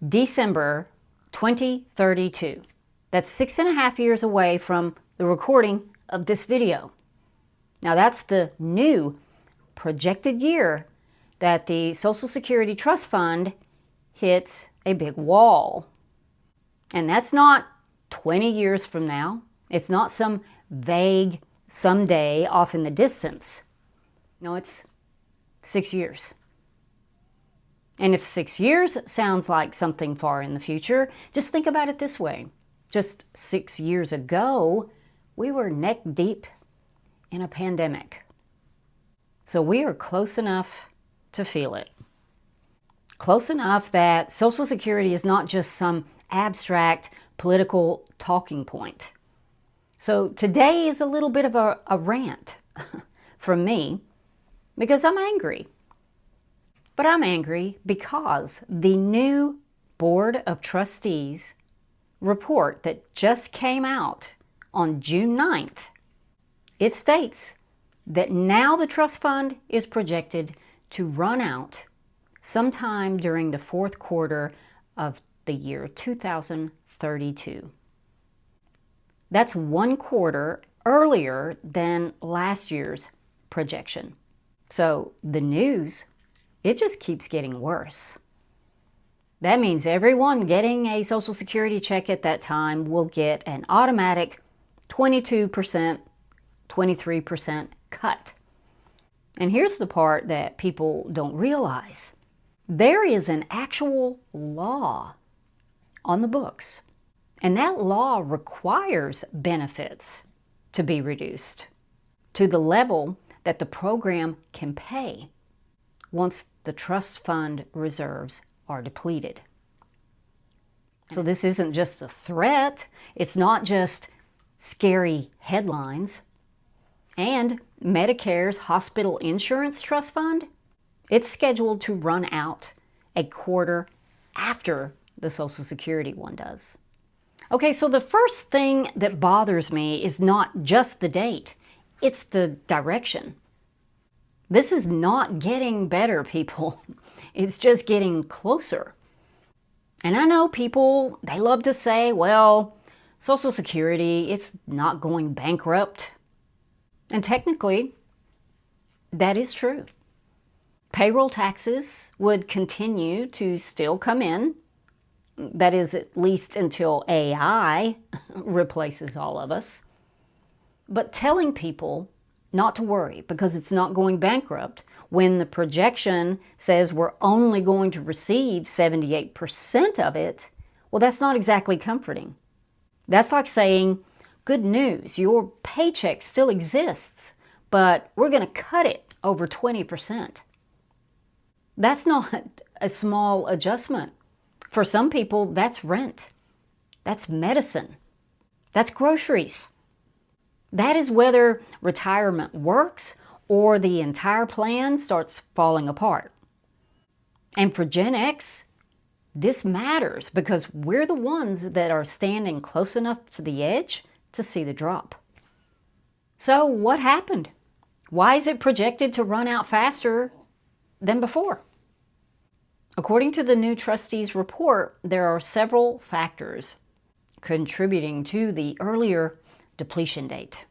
December 2032. That's 6.5 years away from the recording of this video. Now that's the new projected year that the Social Security Trust Fund hits a big wall. And that's not 20 years from now. It's not some vague someday off in the distance. No, it's 6 years. And if 6 years sounds like something far in the future, just think about it this way. Just 6 years ago, we were neck deep in a pandemic. So we are close enough to feel it. Close enough that Social Security is not just some abstract political talking point. So today is a little bit of a rant from me because I'm angry. But I'm angry because the new Board of Trustees report that just came out on June 9th, it states that now the trust fund is projected to run out sometime during the fourth quarter of the year 2032. That's 1 quarter earlier than last year's projection. So the news, it just keeps getting worse. That means everyone getting a Social Security check at that time will get an automatic 22%, 23% cut. And here's the part that people don't realize. There is an actual law on the books, and that law requires benefits to be reduced to the level that the program can pay once the trust fund reserves are depleted. So this isn't just a threat, it's not just scary headlines. And Medicare's Hospital Insurance Trust Fund, it's scheduled to run out a quarter after the Social Security one does. Okay, so the first thing that bothers me is not just the date, it's the direction. This is not getting better, people. It's just getting closer. And I know people, they love to say, well, Social Security, it's not going bankrupt. And technically, that is true. Payroll taxes would continue to still come in. That is, at least until AI replaces all of us. But telling people not to worry because it's not going bankrupt when the projection says we're only going to receive 78% of it, well, that's not exactly comforting. That's like saying, good news, your paycheck still exists, but we're going to cut it over 20%. That's not a small adjustment. For some people, that's rent. That's medicine. That's groceries. That is whether retirement works or the entire plan starts falling apart. And for Gen X, this matters because we're the ones that are standing close enough to the edge to see the drop. So what happened? Why is it projected to run out faster than before? According to the new trustees report, there are several factors contributing to the earlier depletion date.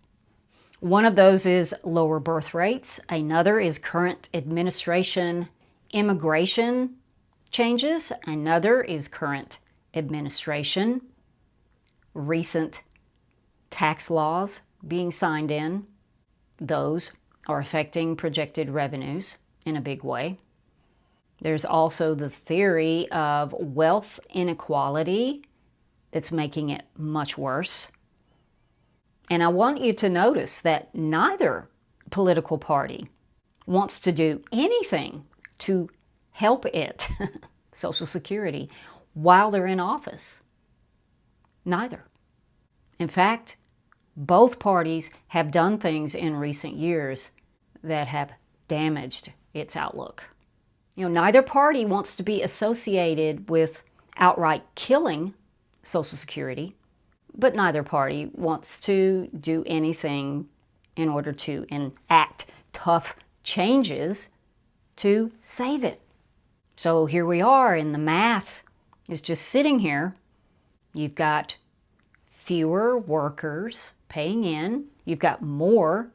One of those is lower birth rates. Another is current administration immigration changes. Another is current administration recent tax laws being signed in. Those are affecting projected revenues in a big way. There's also the theory of wealth inequality that's making it much worse. And I want you to notice that neither political party wants to do anything to help it, Social Security, while they're in office. Neither. In fact, both parties have done things in recent years that have damaged its outlook. Neither party wants to be associated with outright killing Social Security, but neither party wants to do anything in order to enact tough changes to save it. So here we are, and the math is just sitting here. You've got fewer workers paying in. You've got more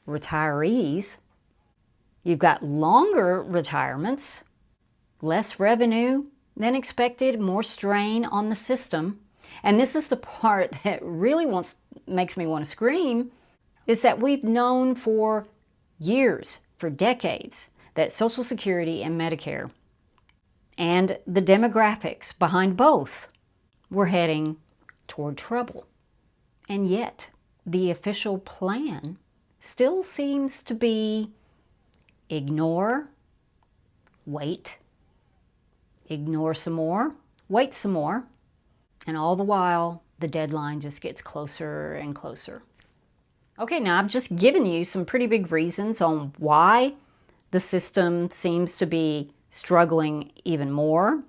retirees. You've got longer retirements, less revenue than expected, more strain on the system. And this is the part that really makes me want to scream, is that we've known for years, for decades, that Social Security and Medicare and the demographics behind both were heading toward trouble. And yet, the official plan still seems to be ignore, wait, ignore some more, wait some more, and all the while, the deadline just gets closer and closer. Okay, now I've just given you some pretty big reasons on why the system seems to be struggling even more.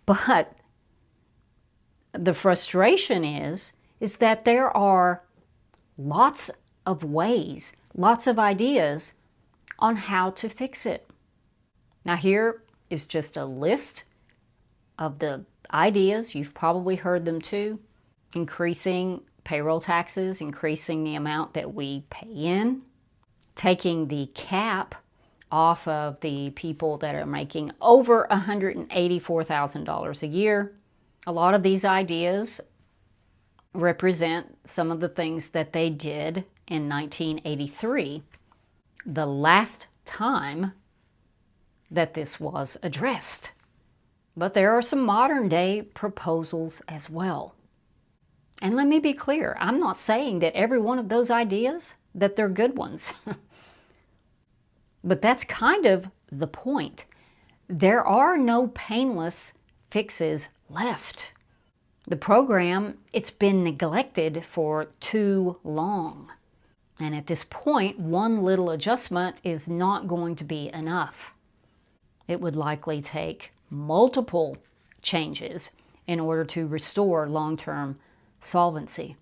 But the frustration is that there are lots of ways, lots of ideas on how to fix it. Now here is just a list of the ideas. You've probably heard them too. Increasing payroll taxes, increasing the amount that we pay in, taking the cap off of the people that are making over $184,000 a year. A lot of these ideas represent some of the things that they did in 1983, the last time that this was addressed. But there are some modern day proposals as well. And let me be clear, I'm not saying that every one of those ideas, that they're good ones. But that's kind of the point. There are no painless fixes left. The program, it's been neglected for too long. And at this point, one little adjustment is not going to be enough. It would likely take multiple changes in order to restore long-term solvency.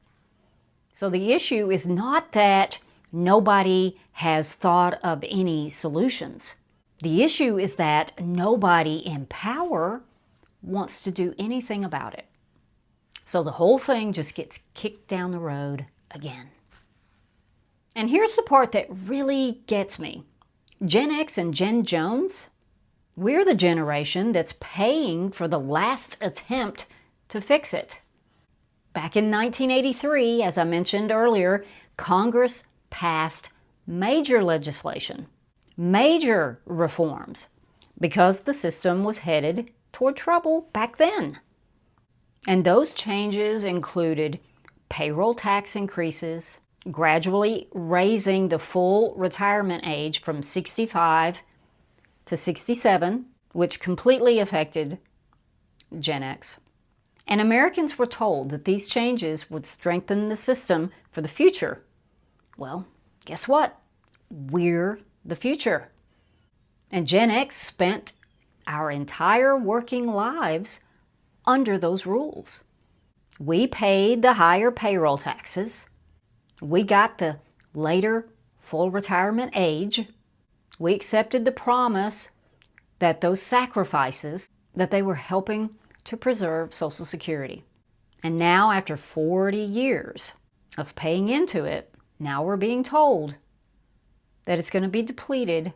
So the issue is not that nobody has thought of any solutions. The issue is that nobody in power wants to do anything about it. So the whole thing just gets kicked down the road again. And here's the part that really gets me. Gen X and Gen Jones, we're the generation that's paying for the last attempt to fix it. Back in 1983, as I mentioned earlier, Congress passed major legislation, major reforms, because the system was headed toward trouble back then. And those changes included payroll tax increases, gradually raising the full retirement age from 65 to 67, which completely affected Gen X. And Americans were told that these changes would strengthen the system for the future. Well, guess what? We're the future. And Gen X spent our entire working lives under those rules. We paid the higher payroll taxes. We got the later full retirement age. We accepted the promise that those sacrifices, that they were helping to preserve Social Security. And now, after 40 years of paying into it, now we're being told that it's going to be depleted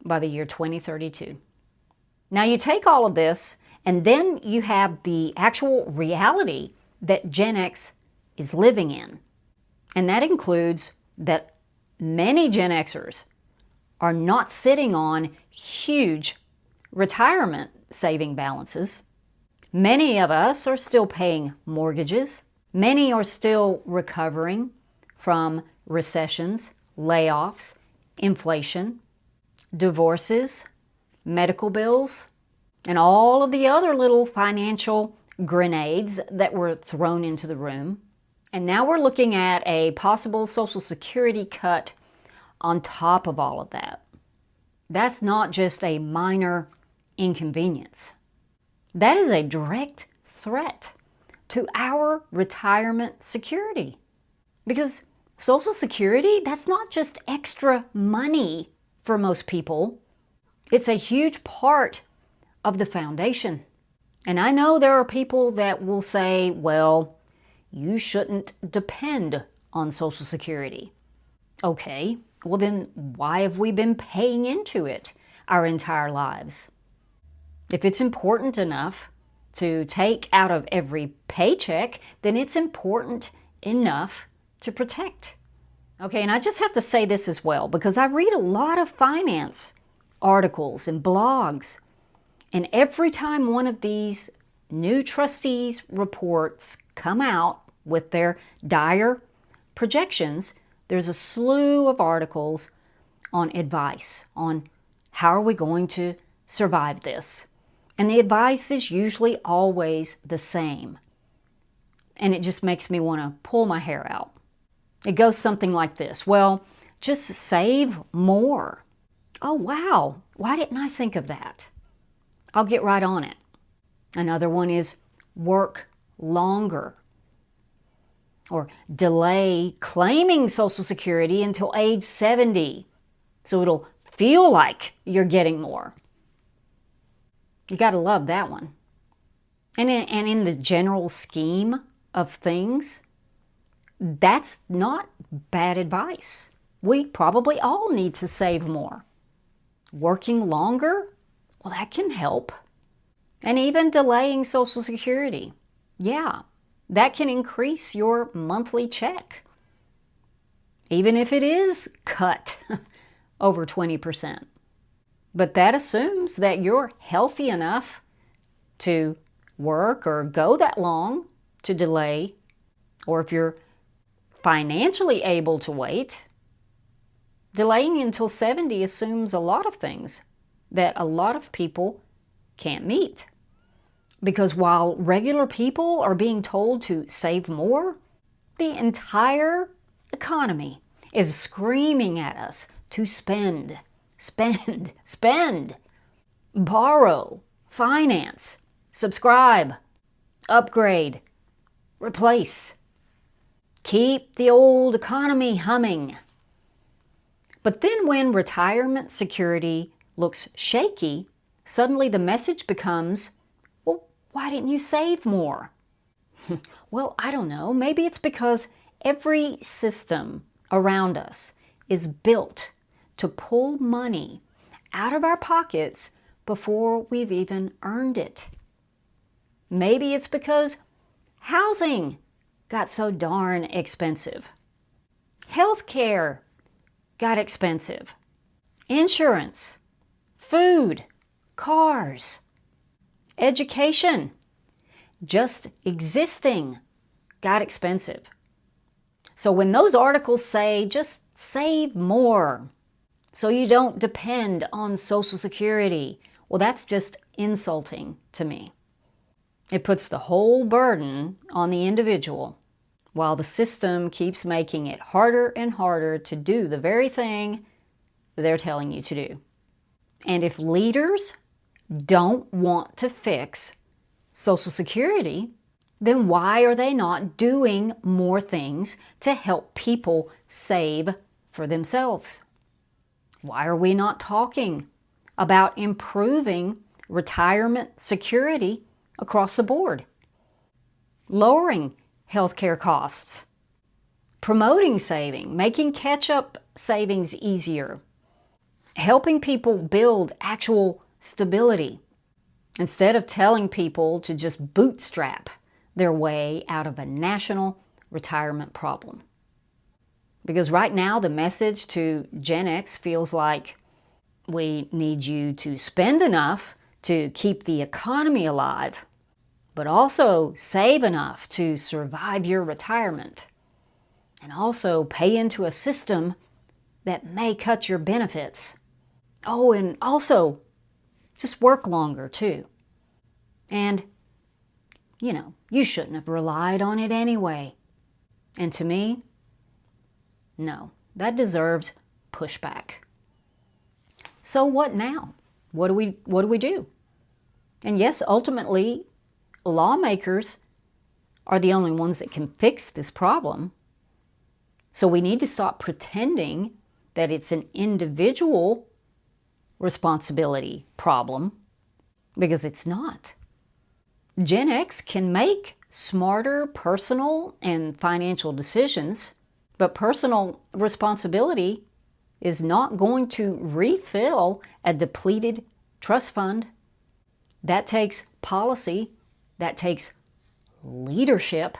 by the year 2032. Now you take all of this, and then you have the actual reality that Gen X is living in. And that includes that many Gen Xers are not sitting on huge retirement saving balances. Many of us are still paying mortgages. Many are still recovering from recessions, layoffs, inflation, divorces, medical bills, and all of the other little financial grenades that were thrown into the room. And now we're looking at a possible Social Security cut on top of all of that. That's not just a minor inconvenience. That is a direct threat to our retirement security. Because Social Security, that's not just extra money for most people. It's a huge part of the foundation. And I know there are people that will say, well, you shouldn't depend on Social Security. Okay, well then why have we been paying into it our entire lives? If it's important enough to take out of every paycheck, then it's important enough to protect. Okay, and I just have to say this as well, because I read a lot of finance articles and blogs, and every time one of these new trustees reports come out with their dire projections, there's a slew of articles on advice on how are we going to survive this. And the advice is usually always the same. And it just makes me want to pull my hair out. It goes something like this. Well, just save more. Oh, wow. Why didn't I think of that? I'll get right on it. Another one is work longer. Or delay claiming Social Security until age 70. So it'll feel like you're getting more. You got to love that one. And in the general scheme of things, that's not bad advice. We probably all need to save more. Working longer, well, that can help. And even delaying Social Security. Yeah, that can increase your monthly check. Even if it is cut over 20%. But that assumes that you're healthy enough to work or go that long to delay, or if you're financially able to wait. Delaying until 70 assumes a lot of things that a lot of people can't meet. Because while regular people are being told to save more, the entire economy is screaming at us to spend, spend, spend, borrow, finance, subscribe, upgrade, replace. Keep the old economy humming. But then when retirement security looks shaky, suddenly the message becomes, well, why didn't you save more? Well, I don't know. Maybe it's because every system around us is built to pull money out of our pockets before we've even earned it. Maybe it's because housing got so darn expensive. Healthcare got expensive. Insurance, food, cars, education, just existing got expensive. So when those articles say just save more so you don't depend on Social Security, well, that's just insulting to me. It puts the whole burden on the individual while the system keeps making it harder and harder to do the very thing they're telling you to do. And if leaders don't want to fix Social Security, then why are they not doing more things to help people save for themselves? Why are we not talking about improving retirement security across the board? Lowering healthcare costs, promoting saving, making catch-up savings easier, helping people build actual stability instead of telling people to just bootstrap their way out of a national retirement problem. Because right now the message to Gen X feels like we need you to spend enough to keep the economy alive, but also save enough to survive your retirement, and also pay into a system that may cut your benefits. Oh, and also just work longer too. And, you shouldn't have relied on it anyway. And to me, no, that deserves pushback. So what now? What do we do? And yes, ultimately, lawmakers are the only ones that can fix this problem. So we need to stop pretending that it's an individual responsibility problem, because it's not. Gen X can make smarter personal and financial decisions, but personal responsibility is not going to refill a depleted trust fund. That takes policy, that takes leadership,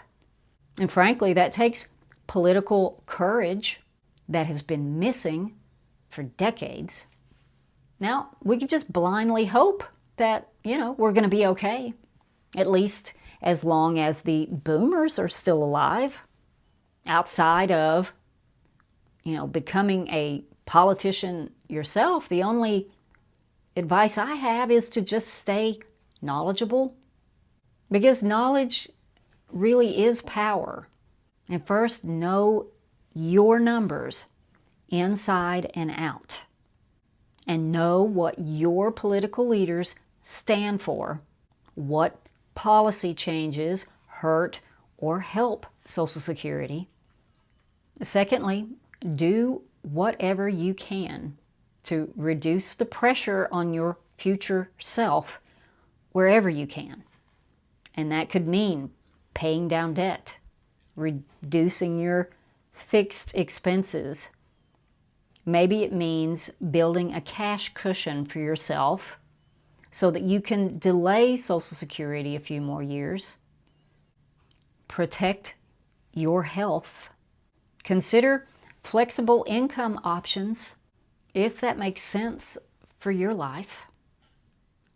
and frankly, that takes political courage that has been missing for decades. Now, we could just blindly hope that, we're going to be okay, at least as long as the boomers are still alive, outside of, becoming a politician yourself. The only advice I have is to just stay knowledgeable, because knowledge really is power. And first, know your numbers inside and out, and know what your political leaders stand for, what policy changes hurt or help Social Security. Secondly, do whatever you can to reduce the pressure on your future self wherever you can. And that could mean paying down debt, reducing your fixed expenses. Maybe it means building a cash cushion for yourself so that you can delay Social Security a few more years. Protect your health. Consider flexible income options if that makes sense for your life.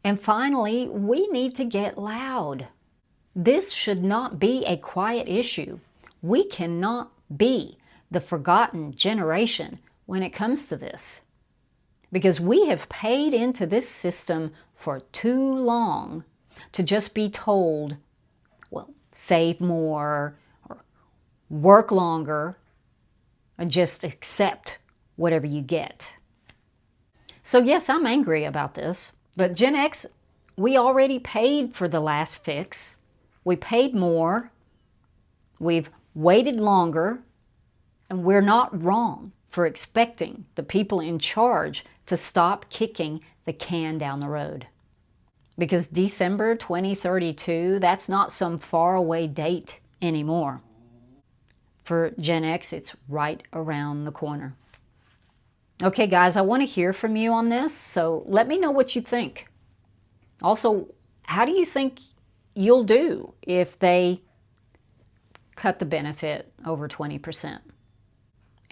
And finally, we need to get loud. This should not be a quiet issue. We cannot be the forgotten generation when it comes to this, because we have paid into this system for too long to just be told, well, save more or work longer, and just accept whatever you get. So yes, I'm angry about this, but Gen X, we already paid for the last fix. We paid more, we've waited longer, and we're not wrong for expecting the people in charge to stop kicking the can down the road. Because December 2032, that's not some faraway date anymore. For Gen X, it's right around the corner. Okay, guys, I want to hear from you on this, so let me know what you think. Also, how do you think you'll do if they cut the benefit over 20%?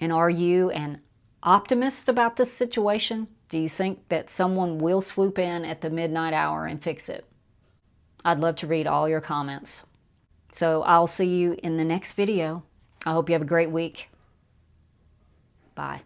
And are you an optimist about this situation? Do you think that someone will swoop in at the midnight hour and fix it? I'd love to read all your comments. So I'll see you in the next video. I hope you have a great week. Bye.